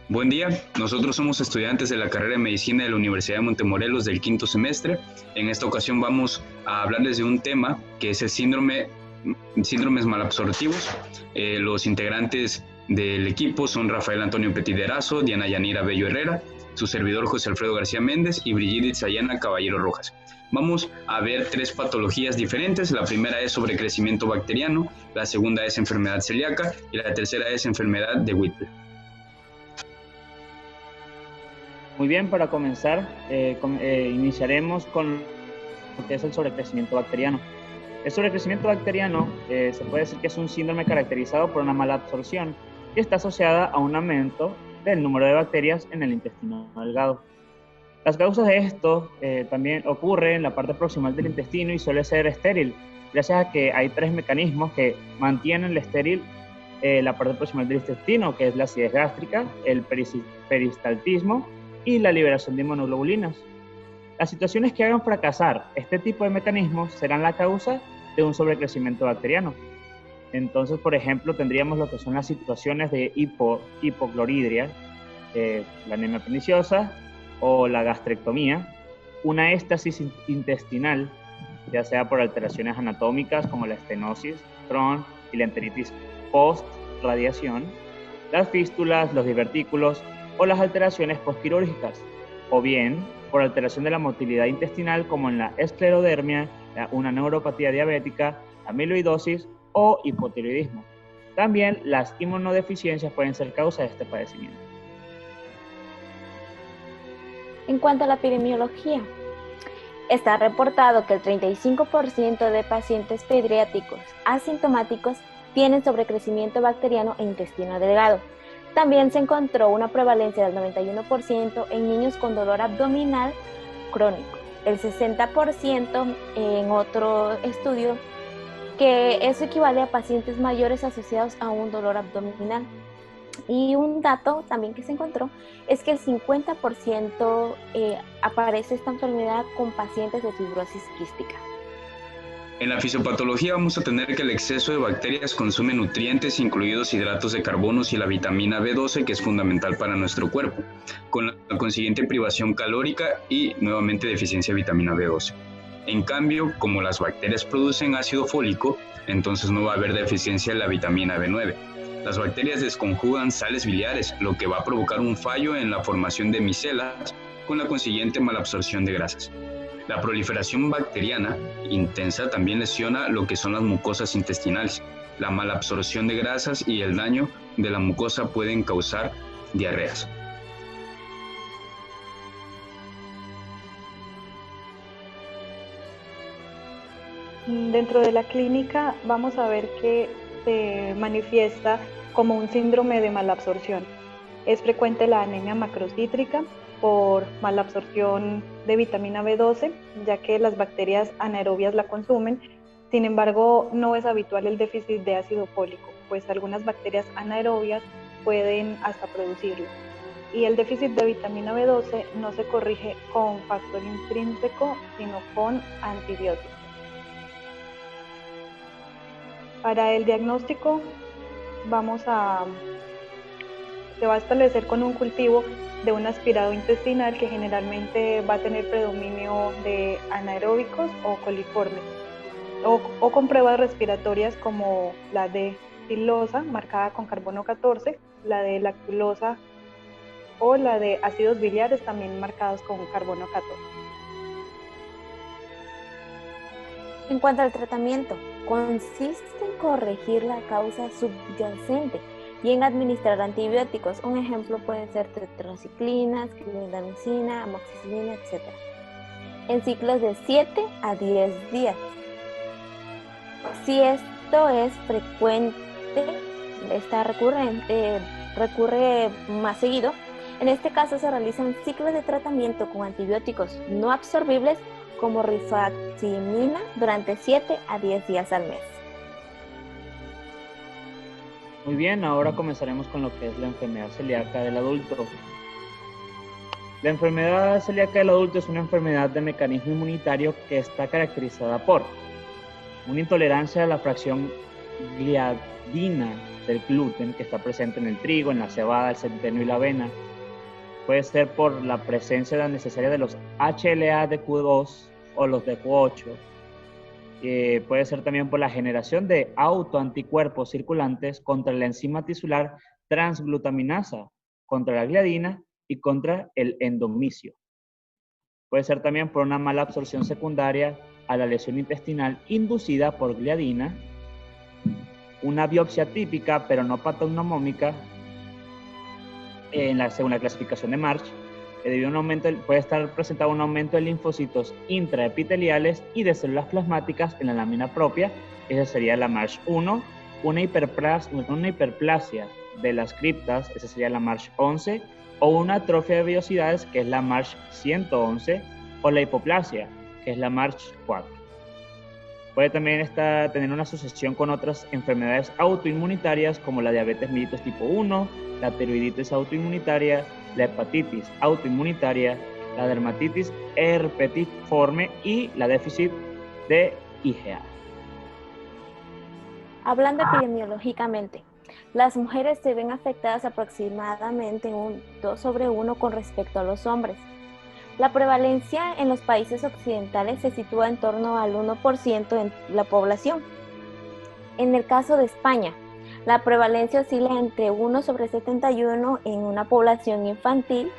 Buen día, nosotros somos estudiantes de la carrera de Medicina de la Universidad de Montemorelos del quinto semestre. En esta ocasión vamos a hablarles de un tema que es el síndromes malabsortivos. Los integrantes del equipo son Rafael Antonio Petiderazo, Diana Yanira Bello Herrera, su servidor José Alfredo García Méndez y Brigitte Itzayana Caballero Rojas. Vamos a ver tres patologías diferentes. La primera es sobrecrecimiento bacteriano, la segunda es enfermedad celíaca y la tercera es enfermedad de Whipple. Muy bien, para comenzar, iniciaremos con lo que es el sobrecrecimiento bacteriano. El sobrecrecimiento bacteriano se puede decir que es un síndrome caracterizado por una mala absorción y está asociada a un aumento del número de bacterias en el intestino delgado. Las causas de esto también ocurren en la parte proximal del intestino y suele ser estéril, gracias a que hay tres mecanismos que mantienen estéril la parte proximal del intestino, que es la acidez gástrica, el peristaltismo y la liberación de inmunoglobulinas. Las situaciones que hagan fracasar este tipo de mecanismos serán la causa de un sobrecrecimiento bacteriano. Entonces, por ejemplo, tendríamos lo que son las situaciones de hipocloridria, la anemia perniciosa o la gastrectomía, una éstasis intestinal, ya sea por alteraciones anatómicas como la estenosis, Crohn y la enteritis post-radiación, las fístulas, los divertículos o las alteraciones postquirúrgicas, o bien por alteración de la motilidad intestinal como en la esclerodermia, una neuropatía diabética, amiloidosis o hipotiroidismo. También las inmunodeficiencias pueden ser causa de este padecimiento. En cuanto a la epidemiología, está reportado que el 35% de pacientes pediátricos asintomáticos tienen sobrecrecimiento bacteriano e intestino delgado. También se encontró una prevalencia del 91% en niños con dolor abdominal crónico, el 60% en otro estudio, que eso equivale a pacientes mayores asociados a un dolor abdominal. Y un dato también que se encontró es que el 50% aparece esta enfermedad con pacientes de fibrosis quística. En la fisiopatología vamos a tener que el exceso de bacterias consume nutrientes, incluidos hidratos de carbono y la vitamina B12, que es fundamental para nuestro cuerpo, con la consiguiente privación calórica y nuevamente deficiencia de vitamina B12. En cambio, como las bacterias producen ácido fólico, entonces no va a haber deficiencia de la vitamina B9. Las bacterias desconjugan sales biliares, lo que va a provocar un fallo en la formación de micelas, con la consiguiente malabsorción de grasas. La proliferación bacteriana intensa también lesiona lo que son las mucosas intestinales. La malabsorción de grasas y el daño de la mucosa pueden causar diarreas. Dentro de la clínica vamos a ver que se manifiesta como un síndrome de malabsorción. Es frecuente la anemia macrocítrica por malabsorción de vitamina B12, ya que las bacterias anaerobias la consumen. Sin embargo, no es habitual el déficit de ácido fólico, pues algunas bacterias anaerobias pueden hasta producirlo. Y el déficit de vitamina B12 no se corrige con factor intrínseco, sino con antibióticos. Para el diagnóstico se va a establecer con un cultivo de un aspirado intestinal que generalmente va a tener predominio de anaeróbicos o coliformes, o con pruebas respiratorias como la de silosa marcada con carbono 14, la de lactulosa o la de ácidos biliares también marcados con carbono 14. En cuanto al tratamiento, consiste en corregir la causa subyacente y en administrar antibióticos. Un ejemplo puede ser tetraciclinas, clindamicina, amoxicilina, etc. En ciclos de 7 a 10 días. Si esto es frecuente, recurre más seguido, en este caso se realizan ciclos de tratamiento con antibióticos no absorbibles como rifaxiimina durante 7 a 10 días al mes. Muy bien, ahora comenzaremos con lo que es la enfermedad celíaca del adulto. La enfermedad celíaca del adulto es una enfermedad de mecanismo inmunitario que está caracterizada por una intolerancia a la fracción gliadina del gluten que está presente en el trigo, en la cebada, el centeno y la avena. Puede ser por la presencia necesaria de los HLA de Q2 o los de Q8. Puede ser también por la generación de autoanticuerpos circulantes contra la enzima tisular transglutaminasa, contra la gliadina y contra el endomicio. Puede ser también por una mala absorción secundaria a la lesión intestinal inducida por gliadina, una biopsia típica pero no patognomómica según la clasificación de March, debido a un aumento, puede estar presentado un aumento de linfocitos intraepiteliales y de células plasmáticas en la lámina propia. Esa sería la March 1, una hiperplasia de las criptas, esa sería la March 11, o una atrofia de vellosidades, que es la March 111, o la hipoplasia, que es la March 4. Puede también tener una asociación con otras enfermedades autoinmunitarias como la diabetes mellitus tipo 1, la tiroiditis autoinmunitaria, la hepatitis autoinmunitaria, la dermatitis herpetiforme y la déficit de IgA. Hablando epidemiológicamente, las mujeres se ven afectadas aproximadamente en un 2/1 con respecto a los hombres. La prevalencia en los países occidentales se sitúa en torno al 1% en la población. En el caso de España, la prevalencia oscila entre 1/71 en una población infantil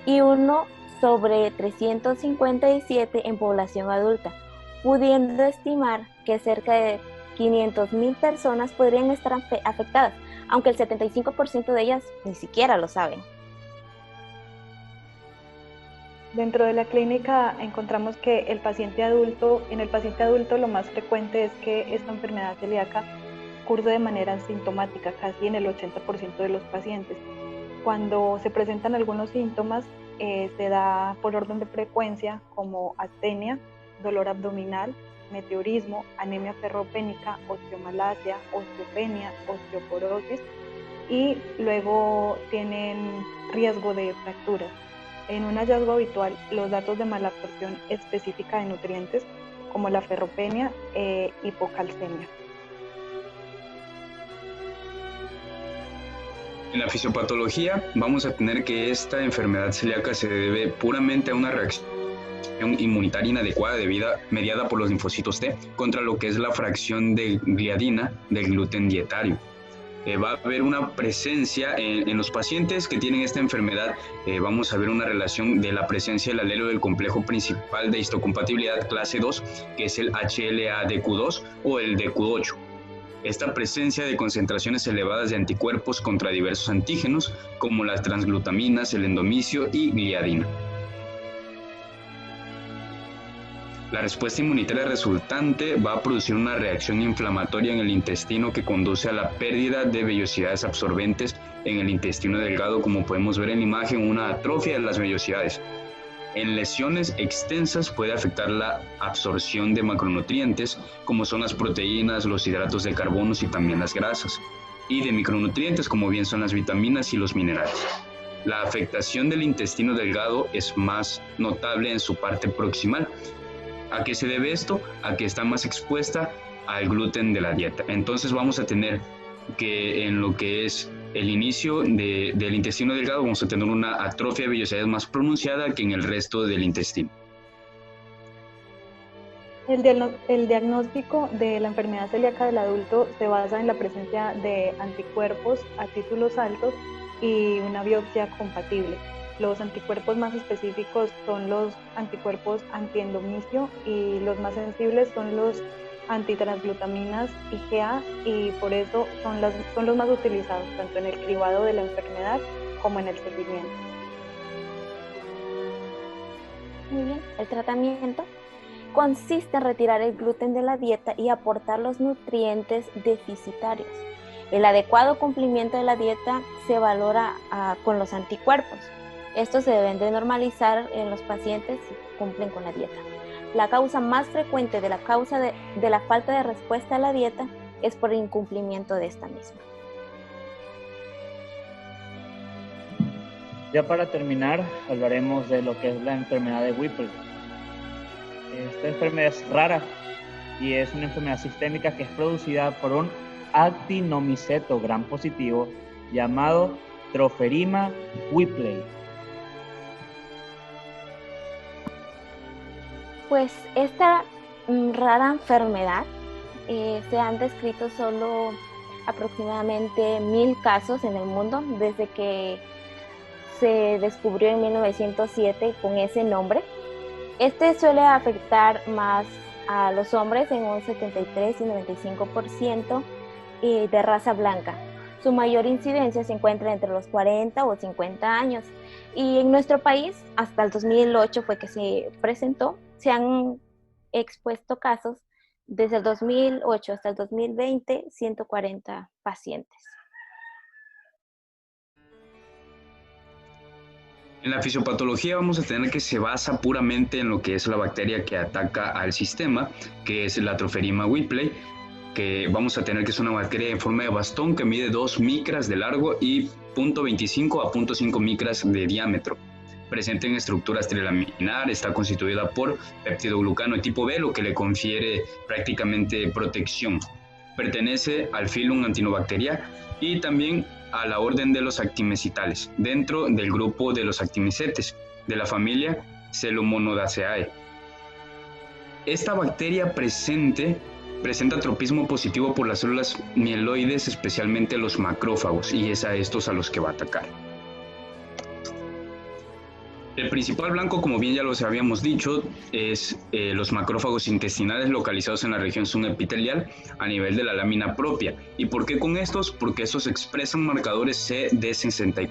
y 1/357 en población adulta, pudiendo estimar que cerca de 500.000 personas podrían estar afectadas, aunque el 75% de ellas ni siquiera lo saben. Dentro de la clínica encontramos que en el paciente adulto lo más frecuente es que esta enfermedad celíaca cursa de manera asintomática, casi en el 80% de los pacientes. Cuando se presentan algunos síntomas, se da por orden de frecuencia como astenia, dolor abdominal, meteorismo, anemia ferropénica, osteomalacia, osteopenia, osteoporosis, y luego tienen riesgo de fracturas. En un hallazgo habitual, los datos de malabsorción específica de nutrientes, como la ferropenia e hipocalcemia. En la fisiopatología vamos a tener que esta enfermedad celíaca se debe puramente a una reacción inmunitaria inadecuada mediada por los linfocitos T contra lo que es la fracción de gliadina del gluten dietario. Va a haber una presencia en los pacientes que tienen esta enfermedad, vamos a ver una relación de la presencia del alelo del complejo principal de histocompatibilidad clase 2, que es el HLA-DQ2 o el DQ8. Esta presencia de concentraciones elevadas de anticuerpos contra diversos antígenos, como las transglutaminas, el endomicio y gliadina. La respuesta inmunitaria resultante va a producir una reacción inflamatoria en el intestino que conduce a la pérdida de vellosidades absorbentes en el intestino delgado, como podemos ver en la imagen, una atrofia de las vellosidades. En lesiones extensas puede afectar la absorción de macronutrientes, como son las proteínas, los hidratos de carbono y también las grasas, y de micronutrientes, como bien son las vitaminas y los minerales. La afectación del intestino delgado es más notable en su parte proximal. ¿A qué se debe esto? A que está más expuesta al gluten de la dieta. Entonces vamos a tener que en lo que es el inicio del intestino delgado vamos a tener una atrofia de vellosidades más pronunciada que en el resto del intestino. El diagnóstico de la enfermedad celíaca del adulto se basa en la presencia de anticuerpos a títulos altos y una biopsia compatible. Los anticuerpos más específicos son los anticuerpos antiendomicio y los más sensibles son los antitransglutaminas IgA, y por eso son los más utilizados tanto en el cribado de la enfermedad como en el seguimiento. Muy bien, el tratamiento consiste en retirar el gluten de la dieta y aportar los nutrientes deficitarios. El adecuado cumplimiento de la dieta se valora con los anticuerpos. Estos se deben de normalizar en los pacientes si cumplen con la dieta. La causa más frecuente de la falta de respuesta a la dieta es por incumplimiento de esta misma. Ya para terminar, hablaremos de lo que es la enfermedad de Whipple. Esta enfermedad es rara y es una enfermedad sistémica que es producida por un actinomiceto gram positivo llamado Tropheriма whipplei. Pues esta rara enfermedad se han descrito solo aproximadamente 1000 casos en el mundo desde que se descubrió en 1907 con ese nombre. Este suele afectar más a los hombres en un 73 y 95% de raza blanca. Su mayor incidencia se encuentra entre los 40 o 50 años. Y en nuestro país, hasta el 2008 fue que se presentó, se han expuesto casos desde el 2008 hasta el 2020, 140 pacientes. En la fisiopatología vamos a tener que se basa puramente en lo que es la bacteria que ataca al sistema, que es la Tropherima whipplei, que vamos a tener que es una bacteria en forma de bastón que mide 2 micras de largo y 0.25 a 0.5 micras de diámetro. Presente en estructuras trilaminar, está constituida por peptidoglucano de tipo B, lo que le confiere prácticamente protección. Pertenece al filum Actinobacteria y también a la orden de los actimicetales, dentro del grupo de los actimicetes, de la familia Celomonaceae. Esta bacteria presenta tropismo positivo por las células mieloides, especialmente los macrófagos, y es a estos a los que va a atacar. El principal blanco, como bien ya los habíamos dicho, es los macrófagos intestinales localizados en la región subepitelial a nivel de la lámina propia. ¿Y por qué con estos? Porque estos expresan marcadores CD64+,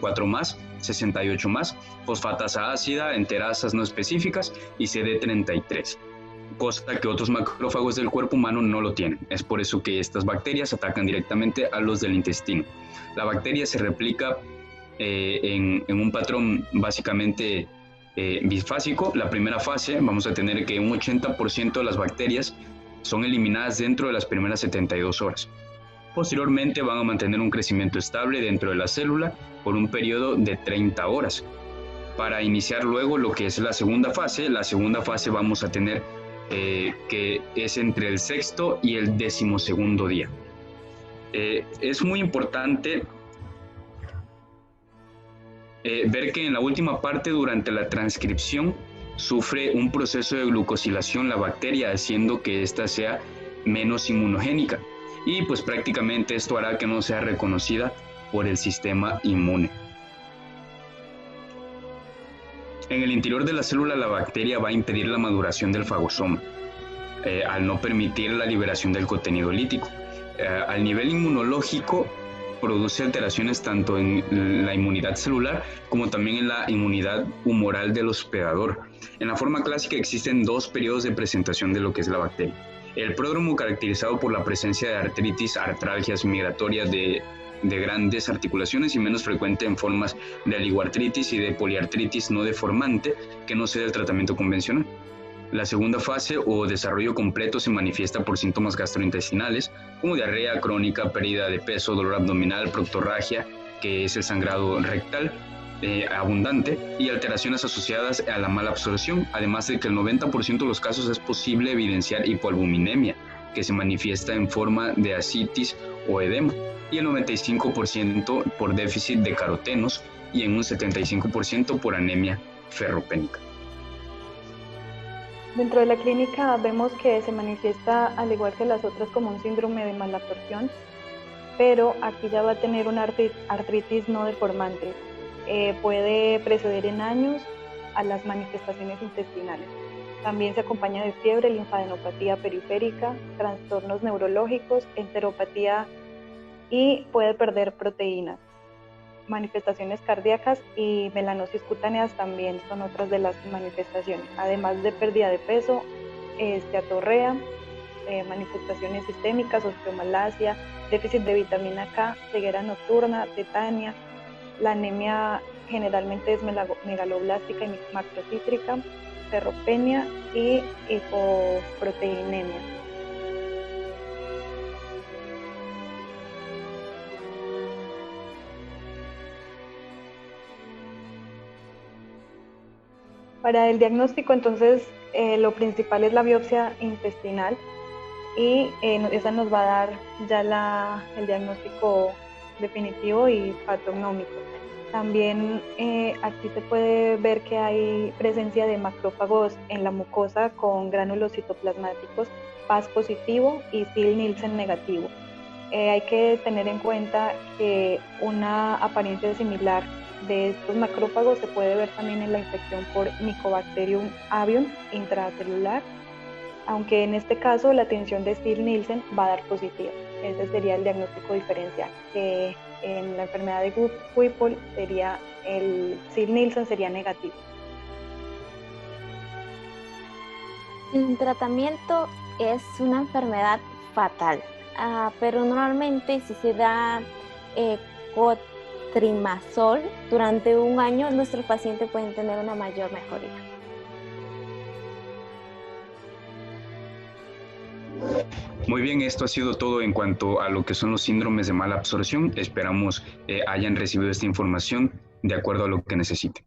68+, fosfatasa ácida, enterasas no específicas y CD33, cosa que otros macrófagos del cuerpo humano no lo tienen. Es por eso que estas bacterias atacan directamente a los del intestino. La bacteria se replica en un patrón básicamente bifásico. La primera fase vamos a tener que un 80% de las bacterias son eliminadas dentro de las primeras 72 horas. Posteriormente van a mantener un crecimiento estable dentro de la célula por un periodo de 30 horas. Para iniciar luego lo que es la segunda fase vamos a tener que es entre el 6º y el 12º día. Es muy importante ver que en la última parte, durante la transcripción, sufre un proceso de glucosilación la bacteria, haciendo que ésta sea menos inmunogénica. Y pues prácticamente esto hará que no sea reconocida por el sistema inmune. En el interior de la célula, la bacteria va a impedir la maduración del fagosoma, al no permitir la liberación del contenido lítico. Al nivel inmunológico, produce alteraciones tanto en la inmunidad celular como también en la inmunidad humoral del hospedador. En la forma clásica existen 2 periodos de presentación de lo que es la bacteria. El pródromo, caracterizado por la presencia de artritis, artralgias migratorias de grandes articulaciones y menos frecuente en formas de oligoartritis y de poliartritis no deformante que no cede al tratamiento convencional. La segunda fase o desarrollo completo se manifiesta por síntomas gastrointestinales como diarrea crónica, pérdida de peso, dolor abdominal, proctorragia, que es el sangrado rectal abundante, y alteraciones asociadas a la mala absorción, además de que el 90% de los casos es posible evidenciar hipoalbuminemia, que se manifiesta en forma de ascitis o edema, y el 95% por déficit de carotenos y en un 75% por anemia ferropénica. Dentro de la clínica vemos que se manifiesta, al igual que las otras, como un síndrome de malabsorción, pero aquí ya va a tener una artritis no deformante. Puede preceder en años a las manifestaciones intestinales. También se acompaña de fiebre, linfadenopatía periférica, trastornos neurológicos, enteropatía y puede perder proteínas. Manifestaciones cardíacas y melanosis cutáneas también son otras de las manifestaciones, además de pérdida de peso, esteatorrea, manifestaciones sistémicas, osteomalacia, déficit de vitamina K, ceguera nocturna, tetania. La anemia generalmente es megaloblástica y macrocítrica, ferropenia y hipoproteinemia. Para el diagnóstico, entonces, lo principal es la biopsia intestinal. y esa nos va a dar ya el diagnóstico definitivo y patognomónico. También aquí se puede ver que hay presencia de macrófagos en la mucosa con gránulos citoplasmáticos Paz positivo y Ziel-Nielsen negativo. Hay que tener en cuenta que una apariencia similar de estos macrófagos se puede ver también en la infección por Mycobacterium avium intracelular, aunque en este caso la tinción de Ziel-Nielsen va a dar positiva. Ese sería el diagnóstico diferencial, que en la enfermedad de Whipple sería el Ziel-Nielsen sería negativo. El tratamiento es una enfermedad fatal, pero normalmente si se da cotrimazol durante un año, nuestros pacientes pueden tener una mayor mejoría. Muy bien, esto ha sido todo en cuanto a lo que son los síndromes de mala absorción. Esperamos hayan recibido esta información de acuerdo a lo que necesiten.